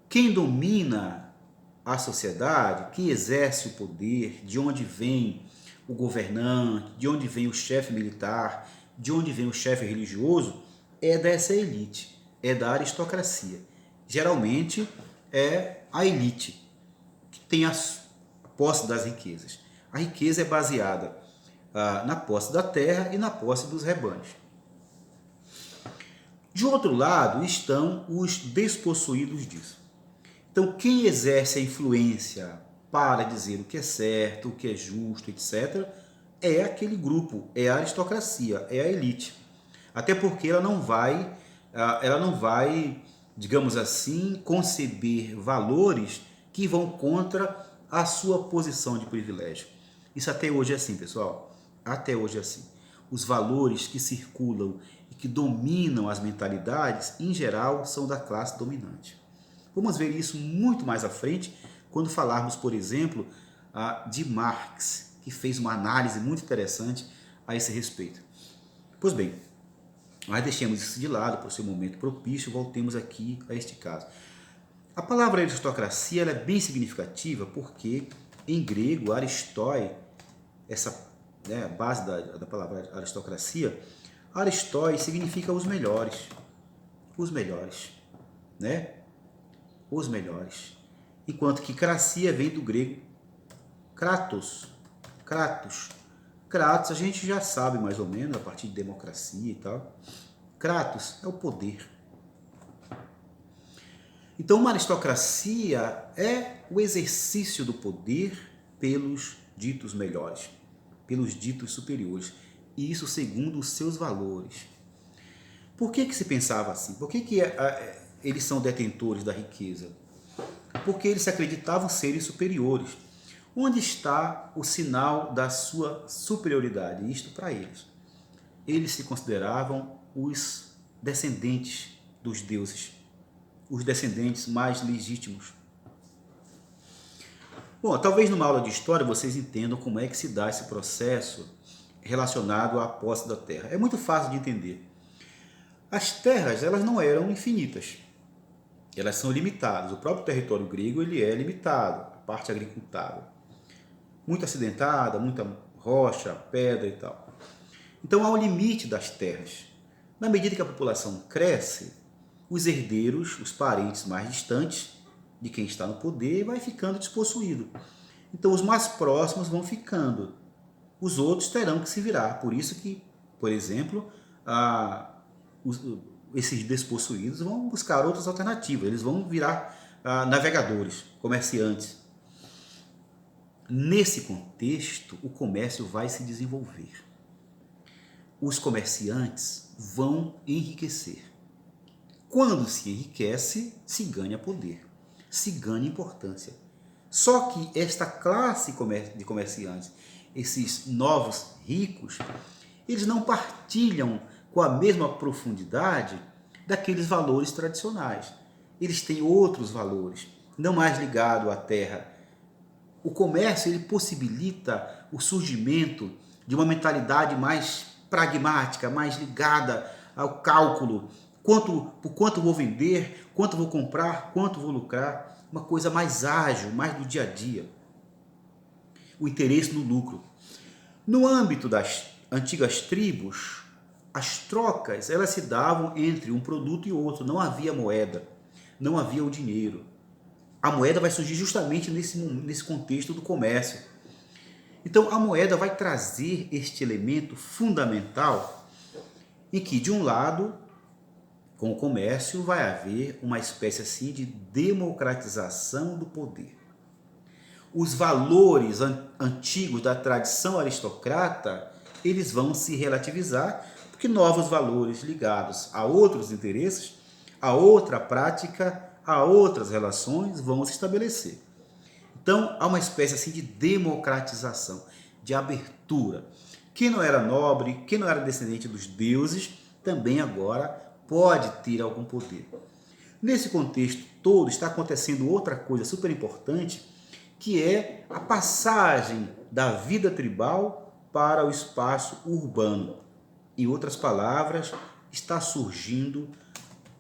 Quem domina a sociedade, quem exerce o poder, de onde vem o governante, de onde vem o chefe militar, de onde vem o chefe religioso, é dessa elite, é da aristocracia. Geralmente é a elite que tem a posse das riquezas. A riqueza é baseada na posse da terra e na posse dos rebanhos. De outro lado estão os despossuídos disso. Então, quem exerce a influência para dizer o que é certo, o que é justo, etc., é aquele grupo, é a aristocracia, é a elite. Até porque ela não vai, digamos assim, conceber valores que vão contra a sua posição de privilégio. Isso até hoje é assim, pessoal. Até hoje é assim. Os valores que circulam e que dominam as mentalidades, em geral, são da classe dominante. Vamos ver isso muito mais à frente, quando falarmos, por exemplo, de Marx, que fez uma análise muito interessante a esse respeito. Pois bem, mas deixemos isso de lado por ser um momento propício, voltemos aqui a este caso. A palavra aristocracia ela é bem significativa porque, em grego, aristói, essa a base da palavra aristocracia, aristói significa os melhores, né? Os melhores. Enquanto que cracia vem do grego kratos. Kratos a gente já sabe mais ou menos, a partir de democracia e tal. Kratos é o poder. Então uma aristocracia é o exercício do poder pelos ditos melhores, pelos ditos superiores. E isso segundo os seus valores. Por que se pensava assim? Por que eles são detentores da riqueza? Porque eles se acreditavam serem superiores. Onde está o sinal da sua superioridade? Isto para eles. Eles se consideravam os descendentes dos deuses, os descendentes mais legítimos. Bom, talvez numa aula de história vocês entendam como é que se dá esse processo relacionado à posse da terra. É muito fácil de entender. As terras elas não eram infinitas. Elas são limitadas. O próprio território grego ele é limitado, a parte agricultável. Muito acidentada, muita rocha, pedra e tal. Então há um limite das terras. Na medida que a população cresce, os herdeiros, os parentes mais distantes de quem está no poder, vai ficando despossuído. Então os mais próximos vão ficando. Os outros terão que se virar. Por isso que, por exemplo, esses despossuídos vão buscar outras alternativas, eles vão virar navegadores, comerciantes. Nesse contexto, o comércio vai se desenvolver. Os comerciantes vão enriquecer. Quando se enriquece, se ganha poder, se ganha importância. Só que esta classe de comerciantes, esses novos ricos, eles não partilham com a mesma profundidade daqueles valores tradicionais. Eles têm outros valores, não mais ligados à terra. O comércio ele possibilita o surgimento de uma mentalidade mais pragmática, mais ligada ao cálculo. Por quanto vou vender, quanto vou comprar, quanto vou lucrar. Uma coisa mais ágil, mais do dia a dia. O interesse no lucro. No âmbito das antigas tribos, as trocas elas se davam entre um produto e outro. Não havia moeda, não havia o dinheiro. A moeda vai surgir justamente nesse contexto do comércio. Então a moeda vai trazer este elemento fundamental em que, de um lado, Com o comércio vai haver uma espécie assim de democratização do poder. Os valores antigos da tradição aristocrata, eles vão se relativizar, porque novos valores ligados a outros interesses, a outra prática, a outras relações vão se estabelecer. Então, há uma espécie assim de democratização, de abertura. Quem não era nobre, quem não era descendente dos deuses, também agora pode ter algum poder. Nesse contexto todo está acontecendo outra coisa super importante, que é a passagem da vida tribal para o espaço urbano. Em outras palavras, está surgindo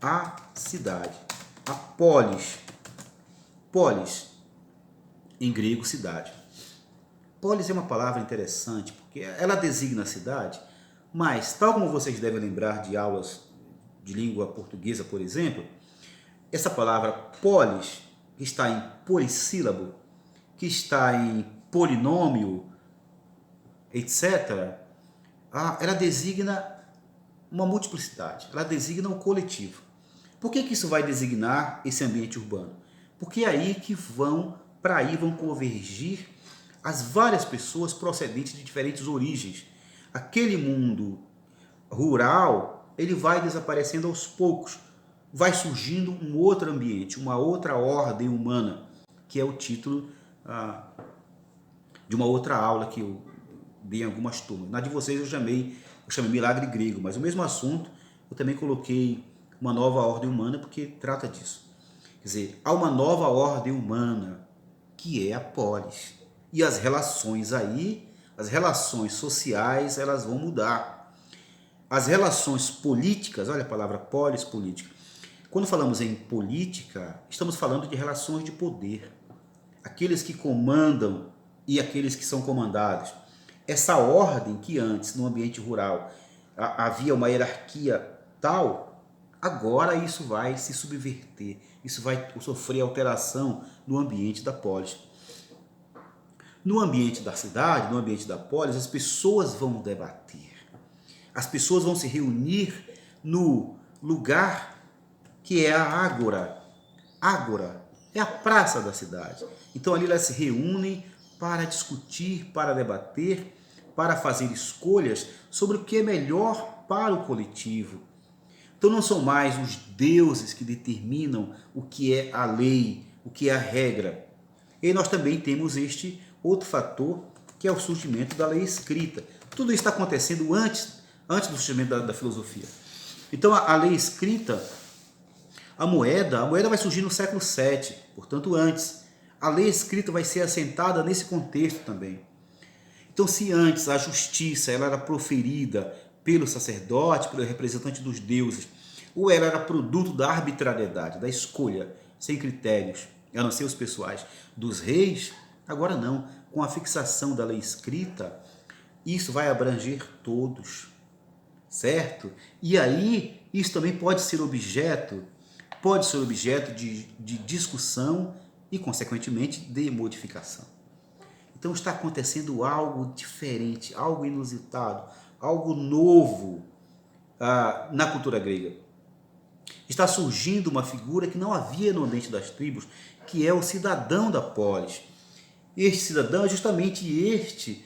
a cidade, a polis. Polis, em grego, cidade. Polis é uma palavra interessante, porque ela designa a cidade, mas, tal como vocês devem lembrar de aulas de língua portuguesa, por exemplo, essa palavra polis, que está em polissílabo, que está em polinômio, etc., ela designa uma multiplicidade, ela designa um coletivo. Por que isso vai designar esse ambiente urbano? Porque é aí que para aí vão convergir as várias pessoas procedentes de diferentes origens. Aquele mundo rural, ele vai desaparecendo aos poucos, vai surgindo um outro ambiente, uma outra ordem humana, que é o título de uma outra aula que eu dei em algumas turmas. Na de vocês eu chamei milagre grego, mas o mesmo assunto eu também coloquei uma nova ordem humana, porque trata disso. Quer dizer, há uma nova ordem humana, que é a polis. E as relações aí, as relações sociais, elas vão mudar. As relações políticas, olha a palavra polis, política. Quando falamos em política, estamos falando de relações de poder. Aqueles que comandam e aqueles que são comandados. Essa ordem que antes, no ambiente rural, havia uma hierarquia tal, agora isso vai se subverter, isso vai sofrer alteração no ambiente da polis. No ambiente da cidade, no ambiente da polis, as pessoas vão debater. As pessoas vão se reunir no lugar que é a ágora. Ágora é a praça da cidade. Então ali elas se reúnem para discutir, para debater, para fazer escolhas sobre o que é melhor para o coletivo. Então não são mais os deuses que determinam o que é a lei, o que é a regra. E nós também temos este outro fator, que é o surgimento da lei escrita. Tudo isso está acontecendo antes do surgimento da filosofia. Então a lei escrita, a moeda vai surgir no século VII, portanto antes. A lei escrita vai ser assentada nesse contexto também. Então, se antes a justiça ela era proferida pelo sacerdote, pelo representante dos deuses, ou ela era produto da arbitrariedade, da escolha, sem critérios, a não ser os pessoais, dos reis, agora não. Com a fixação da lei escrita, isso vai abranger todos, certo? E aí, isso também pode ser objeto de discussão e, consequentemente, de modificação. Então está acontecendo algo diferente, algo inusitado, algo novo na cultura grega. Está surgindo uma figura que não havia no ambiente das tribos, que é o cidadão da polis. Este cidadão é justamente este,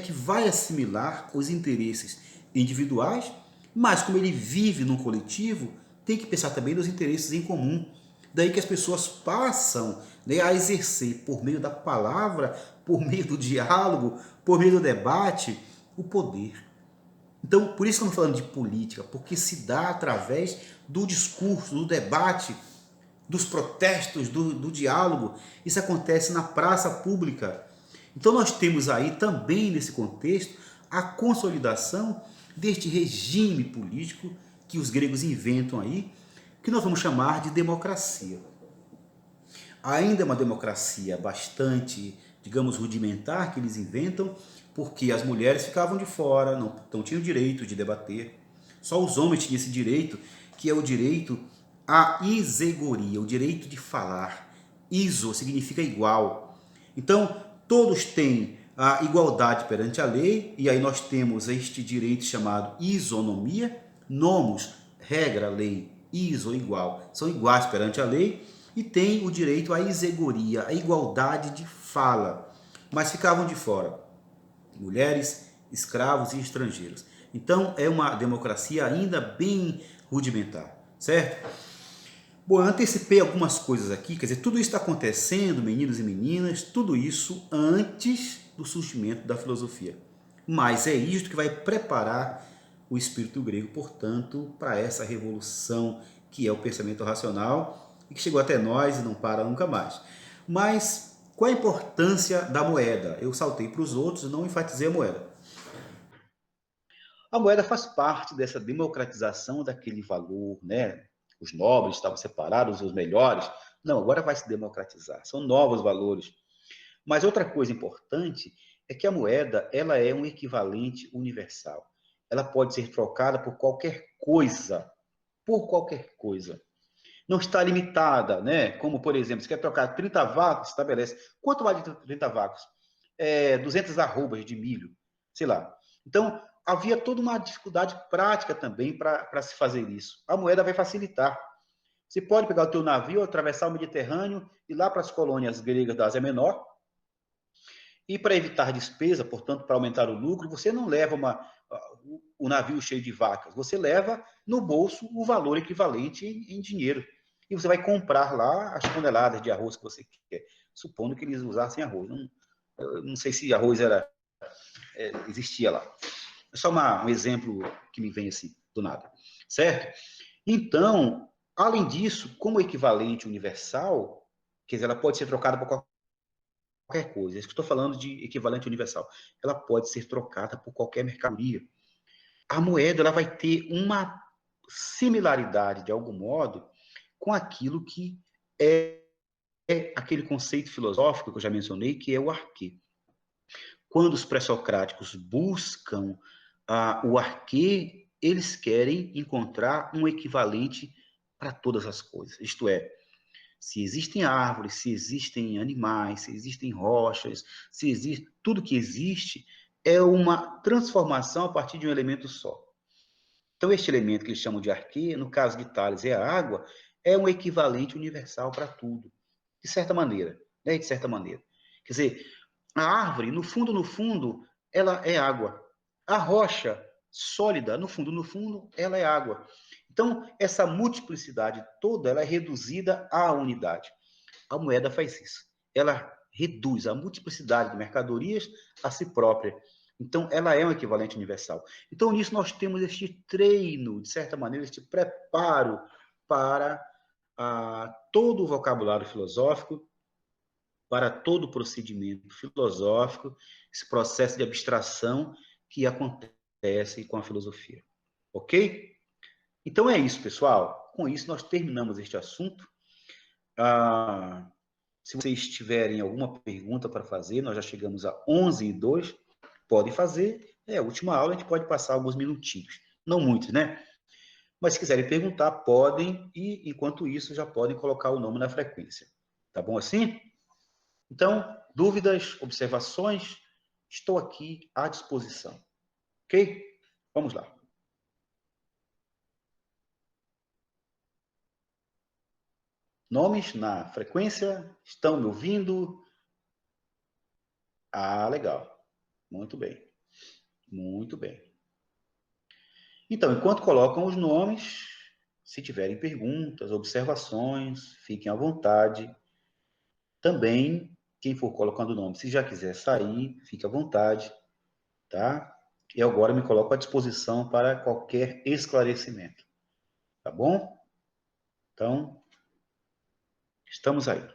que vai assimilar os interesses individuais, mas como ele vive num coletivo, tem que pensar também nos interesses em comum. Daí que as pessoas passam a exercer, por meio da palavra, por meio do diálogo, por meio do debate, o poder. Então, por isso estamos falando de política, porque se dá através do discurso, do debate, dos protestos, do diálogo. Isso acontece na praça pública. Então, nós temos aí também, nesse contexto, a consolidação deste regime político que os gregos inventam aí, que nós vamos chamar de democracia. Ainda é uma democracia bastante, digamos, rudimentar que eles inventam, porque as mulheres ficavam de fora, não tinham direito de debater. Só os homens tinham esse direito, que é o direito à isegoria, o direito de falar. Iso significa igual. Então, todos têm a igualdade perante a lei, e aí nós temos este direito chamado isonomia, nomos, regra, lei. iso, igual, são iguais perante a lei e têm o direito à isegoria, à igualdade de fala, mas ficavam de fora mulheres, escravos e estrangeiros. Então é uma democracia ainda bem rudimentar, certo? Bom, eu antecipei algumas coisas aqui, quer dizer, tudo isso está acontecendo, meninos e meninas, tudo isso antes do surgimento da filosofia. Mas é isto que vai preparar o espírito grego, portanto, para essa revolução que é o pensamento racional e que chegou até nós e não para nunca mais. Mas qual a importância da moeda? Eu saltei para os outros e não enfatizei a moeda. A moeda faz parte dessa democratização daquele valor, né? Os nobres estavam separados, os melhores. Não, agora vai se democratizar. São novos valores. Mas outra coisa importante é que a moeda, ela é um equivalente universal. Ela pode ser trocada por qualquer coisa, por qualquer coisa. Não está limitada, né? Como, por exemplo, se quer trocar 30 vacos, estabelece. Quanto vale 30 vacos? 200 arrobas de milho, sei lá. Então, havia toda uma dificuldade prática também para se fazer isso. A moeda vai facilitar. Você pode pegar o teu navio, atravessar o Mediterrâneo, ir lá para as colônias gregas da Ásia Menor, e para evitar despesa, portanto, para aumentar o lucro, você não leva o navio cheio de vacas, você leva no bolso o valor equivalente em dinheiro. E você vai comprar lá as toneladas de arroz que você quer, supondo que eles usassem arroz. Não sei se arroz existia lá. É só um exemplo que me vem assim, do nada. Certo? Então, além disso, como equivalente universal, quer dizer, ela pode ser trocada por qualquer coisa. Isso que eu estou falando de equivalente universal. Ela pode ser trocada por qualquer mercadoria. A moeda ela vai ter uma similaridade, de algum modo, com aquilo que é aquele conceito filosófico que eu já mencionei, que é o arquê. Quando os pré-socráticos buscam o arquê, eles querem encontrar um equivalente para todas as coisas. Isto é, se existem árvores, se existem animais, se existem rochas, se existe tudo que existe é uma transformação a partir de um elemento só. Então, este elemento que eles chamam de arquê, no caso de Tales é a água, é um equivalente universal para tudo, de certa maneira, né? De certa maneira. Quer dizer, a árvore, no fundo, ela é água. A rocha sólida, no fundo, ela é água. Então, essa multiplicidade toda, ela é reduzida à unidade. A moeda faz isso. Ela reduz a multiplicidade de mercadorias a si própria. Então, ela é um equivalente universal. Então, nisso nós temos este treino, de certa maneira, este preparo para todo o vocabulário filosófico, para todo o procedimento filosófico, esse processo de abstração que acontece com a filosofia. Ok? Então é isso, pessoal. Com isso, nós terminamos este assunto. Se vocês tiverem alguma pergunta para fazer, nós já chegamos a 11h02, podem fazer. É a última aula, a gente pode passar alguns minutinhos. Não muitos, né? Mas se quiserem perguntar, podem, e enquanto isso, já podem colocar o nome na frequência. Tá bom assim? Então, dúvidas, observações, estou aqui à disposição. Ok? Vamos lá. Nomes na frequência, estão me ouvindo? Legal. Muito bem. Muito bem. Então, enquanto colocam os nomes, se tiverem perguntas, observações, fiquem à vontade. Também, quem for colocando o nome, se já quiser sair, fique à vontade, tá? E agora me coloco à disposição para qualquer esclarecimento, tá bom? Então, estamos aí.